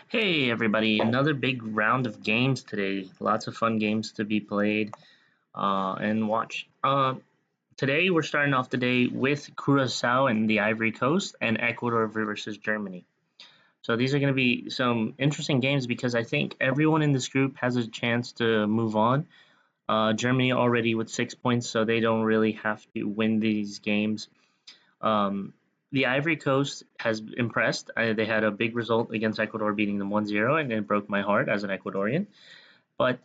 Hey everybody, another big round of games today. Lots of fun games to be played and watched. Today we're starting off the day with Curacao and the Ivory Coast and Ecuador versus Germany. So these are going to be some interesting games because I think everyone in this group has a chance to move on. Germany already with 6 points, so they don't really have to win these games. Um, the Ivory Coast has impressed. They had a big result against Ecuador, beating them 1-0, and it broke my heart as an Ecuadorian. But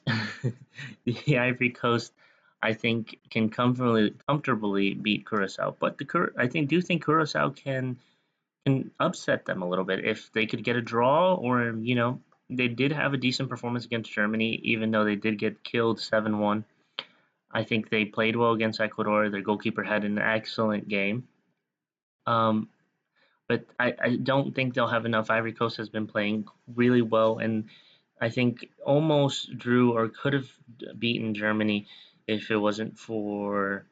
the Ivory Coast, I think, can comfortably beat Curacao. But I think Curacao can upset them a little bit if they could get a draw, or they did have a decent performance against Germany, even though they did get killed 7-1. I think they played well against Ecuador. Their goalkeeper had an excellent game. Um, but I don't think they'll have enough. Ivory Coast has been playing really well, and I think almost drew or could have beaten Germany if it wasn't for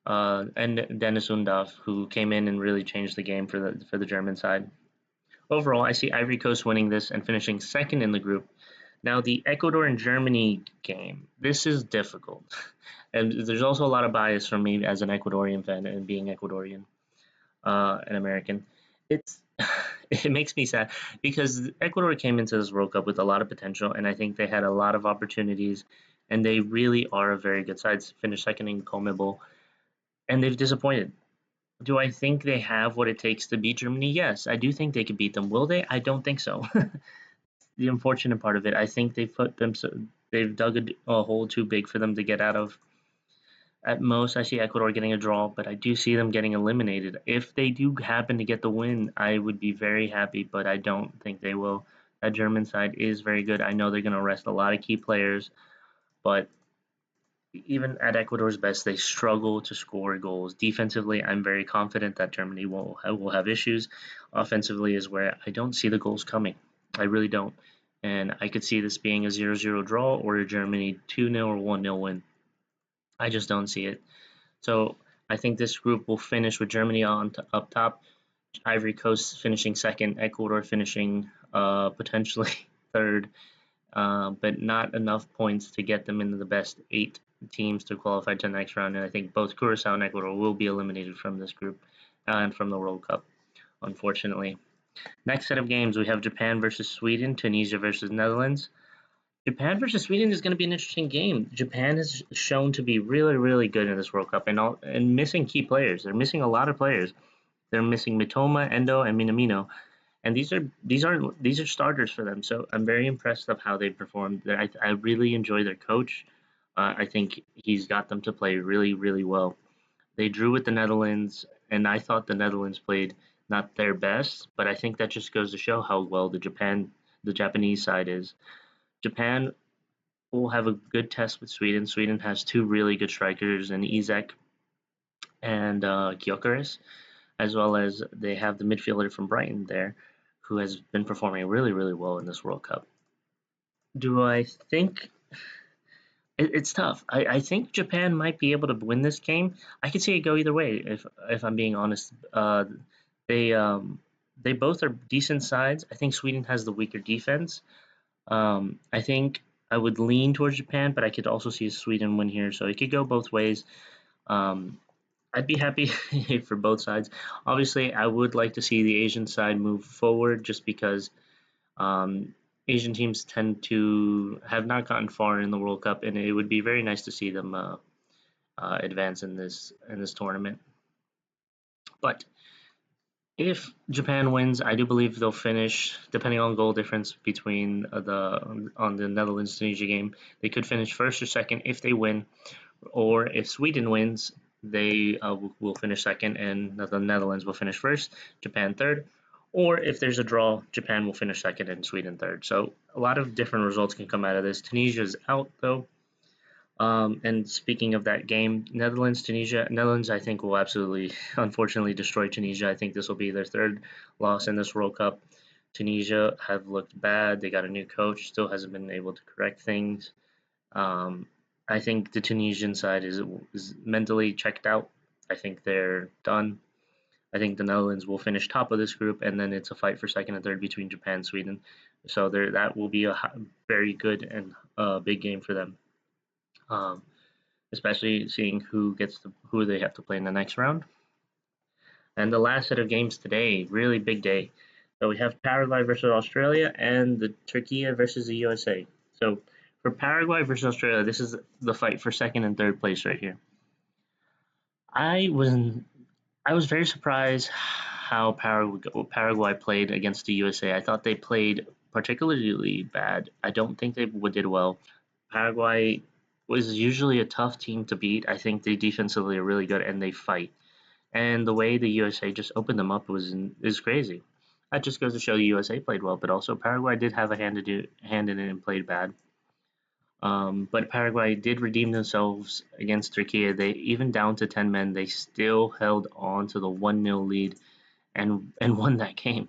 and Dennis Undav, who came in and really changed the game for the German side. Overall, I see Ivory Coast winning this and finishing second in the group. Now, the Ecuador and Germany game, this is difficult. And there's also a lot of bias from me as an Ecuadorian fan and being Ecuadorian an American. It's it makes me sad because Ecuador came into this World Cup with a lot of potential, and I think they had a lot of opportunities, and they really are a very good side. Finished second in CONMEBOL, and they've disappointed. Do I think they have what it takes to beat Germany? Yes, I do think they could beat them. Will they? I don't think so. The unfortunate part of it, I think they've dug a hole too big for them to get out of. At most, I see Ecuador getting a draw, but I do see them getting eliminated. If they do happen to get the win, I would be very happy, but I don't think they will. That German side is very good. I know they're going to rest a lot of key players, but even at Ecuador's best, they struggle to score goals. Defensively, I'm very confident that Germany will have issues. Offensively is where I don't see the goals coming. I really don't. And I could see this being a 0-0 draw or a Germany 2-0 or 1-0 win. I just don't see it. So I think this group will finish with Germany up top, Ivory Coast finishing second, Ecuador finishing potentially third, but not enough points to get them into the best 8 teams to qualify to the next round. And I think both Curacao and Ecuador will be eliminated from this group and from the World Cup, unfortunately. Next set of games, we have Japan versus Sweden, Tunisia versus Netherlands. Japan versus Sweden is going to be an interesting game. Japan has shown to be really, really good in this World Cup, and missing key players. They're missing a lot of players. They're missing Mitoma, Endo, and Minamino, and these are starters for them. So I'm very impressed of how they performed. I really enjoy their coach. I think he's got them to play really, really well. They drew with the Netherlands, and I thought the Netherlands played not their best, but I think that just goes to show how well the Japanese side is. Japan will have a good test with Sweden. Sweden has two really good strikers in Isak and Gyökeres, as well as they have the midfielder from Brighton there, who has been performing really, really well in this World Cup. Do I think it's tough? I think Japan might be able to win this game. I could see it go either way. If I'm being honest, they they both are decent sides. I think Sweden has the weaker defense. I think I would lean towards Japan, but I could also see Sweden win here, so it could go both ways. Um, I'd be happy for both sides. Obviously, I would like to see the Asian side move forward, just because um, Asian teams tend to have not gotten far in the World Cup, and it would be very nice to see them advance in this tournament. But if Japan wins, I do believe they'll finish, depending on goal difference between the Netherlands Tunisia game, they could finish first or second if they win, or if Sweden wins, they will finish second, and the Netherlands will finish first, Japan third, or if there's a draw, Japan will finish second and Sweden third. So a lot of different results can come out of this. Tunisia is out though. And speaking of that game, Netherlands, I think will absolutely, unfortunately, destroy Tunisia. I think this will be their third loss in this World Cup. Tunisia have looked bad. They got a new coach, still hasn't been able to correct things. Um, I think the Tunisian side is mentally checked out. I think they're done. I think the Netherlands will finish top of this group, and then it's a fight for second and third between Japan and Sweden. So that will be a very good and big game for them. Um, Especially seeing who they have to play in the next round. And the last set of games today, really big day. So we have Paraguay versus Australia and the Turkey versus the USA. So for Paraguay versus Australia, this is the fight for second and third place right here. I was I was very surprised how Paraguay played against the USA. I thought they played particularly bad. I don't think they did well. Paraguay was usually a tough team to beat. I think they defensively are really good and they fight. And the way the USA just opened them up is crazy. That just goes to show the USA played well, but also Paraguay did have a hand in it and played bad. But Paraguay did redeem themselves against Turkey. They even down to 10 men, they still held on to the 1-0 lead and won that game.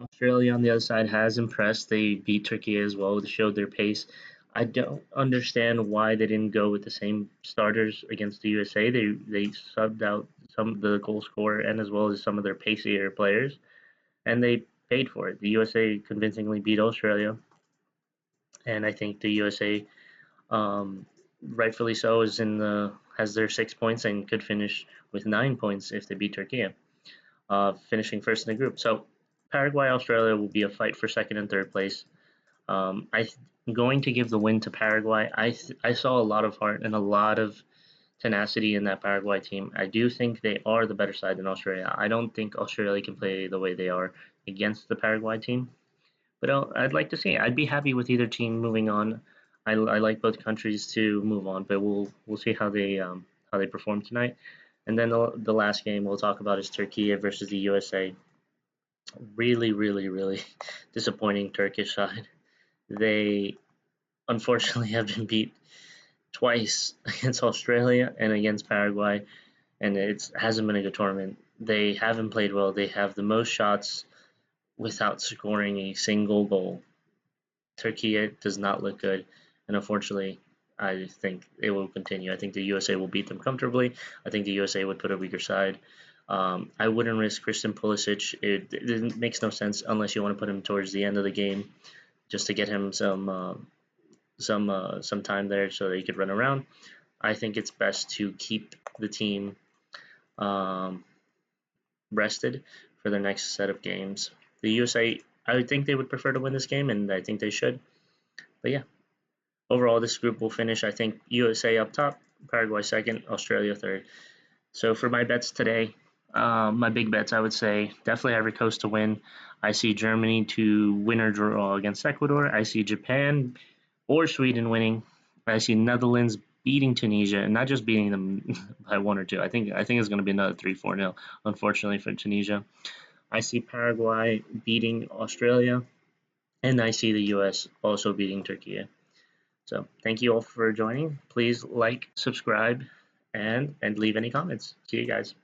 Australia on the other side has impressed. They beat Turkey as well. They showed their pace. I don't understand why they didn't go with the same starters against the USA. They subbed out some of the goal scorer and as well as some of their pacier players, and they paid for it. The USA convincingly beat Australia, and I think the USA, rightfully so, is in the has their 6 points and could finish with 9 points if they beat Turkey, finishing first in the group. So Paraguay Australia will be a fight for second and third place. I'm going to give the win to Paraguay. I saw a lot of heart and a lot of tenacity in that Paraguay team. I do think they are the better side than Australia. I don't think Australia can play the way they are against the Paraguay team. But I'd like to see. I'd be happy with either team moving on. I like both countries to move on, but we'll see how they perform tonight. And then the last game we'll talk about is Turkey versus the USA. Really, really, really disappointing Turkish side. They unfortunately have been beat twice against Australia and against Paraguay, and it hasn't been a good tournament. They haven't played well. They have the most shots without scoring a single goal. Turkey does not look good, and unfortunately, I think it will continue. I think the USA will beat them comfortably. I think the USA would put a weaker side. I wouldn't risk Christian Pulisic. It makes no sense unless you want to put him towards the end of the game, just to get him some time there so that he could run around. I think it's best to keep the team um, rested for the next set of games. The USA, I would think they would prefer to win this game, and I think they should. But yeah, overall, this group will finish, I think, USA up top, Paraguay second, Australia third. So for my bets today, my big bets, I would say definitely Ivory Coast to win. I see Germany to win or draw against Ecuador. I see Japan or Sweden winning. I see Netherlands beating Tunisia and not just beating them by one or two. I think it's going to be another 3-4-0. Unfortunately for Tunisia, I see Paraguay beating Australia, and I see the U.S. also beating Turkey. So thank you all for joining. Please like, subscribe, and leave any comments. See you guys.